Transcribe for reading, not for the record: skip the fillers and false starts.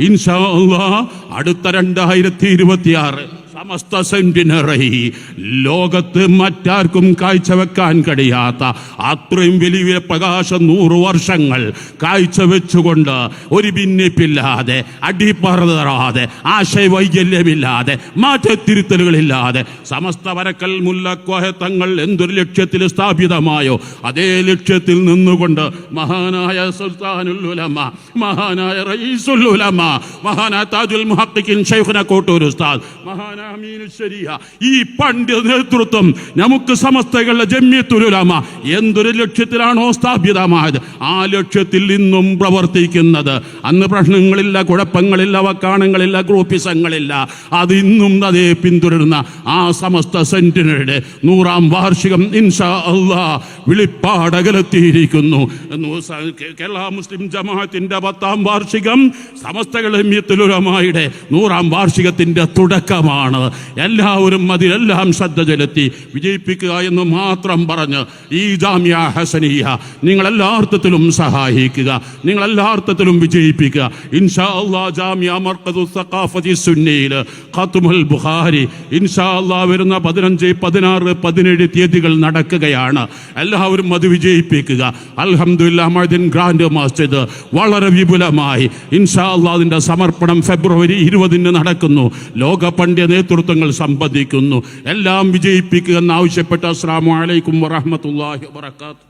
ഇൻഷാ അല്ലാഹ് അടുത്ത 2026 സമസ്ത സെന്റിനറി ലോകത്ത് മറ്റാർക്കും കാഴ്ചവെക്കാൻ കഴിയാത്ത അത്രയും വലിയ പ്രകാശം 100 വർഷങ്ങൾ കാഴ്ചവെച്ചുകൊണ്ട് ഒരു ഭിന്നിപ്പില്ലാതെ അടിപ്പറതറാതെ ആശയവൈകല്യമില്ലാതെ മാറ്റത്തിരുത്തലുകളില്ലാതെ സമസ്ത വരക്കൽ മുല്ലക്കോയ തങ്ങൾ എന്തൊരു ലക്ഷ്യത്തിൽ സ്ഥാപിതമായോ അതേ ലക്ഷ്യത്തിൽ നിന്നുകൊണ്ട് മഹാനായ സുൽത്താനുൽ ഉലമ, മഹാനായ റഈസുൽ ഉലമ, മഹാനായ താജുൽ മുഹഖിഖീൻ ശൈഖുന കോട്ടൂർ ഉസ്താദ്, മഹാനായ ഈ പണ്ഡിത നേതൃത്വം നമുക്ക് സമസ്തകളുടെ ജംഇയ്യത്തുൽ ഉലമ എന്തൊരു ലക്ഷ്യത്തിലാണോ സ്ഥാപിതമായത് ആ ലക്ഷ്യത്തിൽ ഇന്നും പ്രവർത്തിക്കുന്നത്. അന്ന് പ്രശ്നങ്ങളില്ല, കുഴപ്പങ്ങളില്ല, വക്കാണങ്ങളില്ല, ഗ്രൂപ്പിസങ്ങളില്ല. അത് ഇന്നും അതേ പിന്തുടരുന്ന ആ സമസ്ത സെന്റിനറിയുടെ 100ാം വാർഷികം ഇൻഷാ അല്ലാഹ് വിളിപ്പാടകലെത്തിയിരിക്കുന്നു. കേരള മുസ്ലിം ജമാഅത്തിന്റെ 10ാം വാർഷികം സമസ്തകളുടെ ജംഇയ്യത്തുൽ ഉലമയുടെ 100ാം വാർഷികത്തിന്റെ തുടക്കമാണ്. എല്ലാവരും അതിലെല്ലാം ശ്രദ്ധ ചെലുത്തി വിജയിപ്പിക്കുക എന്ന് മാത്രം പറഞ്ഞ് ഈ ജാമിയ ഹസനിയ നിങ്ങളെല്ലാ അർത്ഥത്തിലും സഹായിക്കുക, നിങ്ങളെല്ലാ അർത്ഥത്തിലും വിജയിപ്പിക്കുക. ഇൻഷാ അല്ലാഹ് ജാമിയ മർക്കദു സഖാഫത്തി സുന്നിയിൽ ഖത്മുൽ ബുഖാരി ഇൻഷാ അല്ലാഹ് വരുന്ന 15, 16, 17 തീയതികൾ നടക്കുകയാണ്. എല്ലാവരും അത് വിജയിപ്പിക്കുക. അൽഹംദുലില്ലാഹ് മഅദിൻ ഗ്രാൻഡ് മസ്ജിദ് വളരെ വിപുലമായി ഇൻഷാ അല്ലാഹ് അതിൻ്റെ സമർപ്പണം ഫെബ്രുവരി 20 നടക്കുന്നു. ലോക പണ്ഡിത നേതൃത്വങ്ങൾ സംബന്ധിക്കുന്നു. എല്ലാം വിജയിപ്പിക്കുക എന്നാവശ്യപ്പെട്ട അസ്സലാമു അലൈക്കും വറഹ്മത്തുള്ളാഹി വബറകാതുഹു.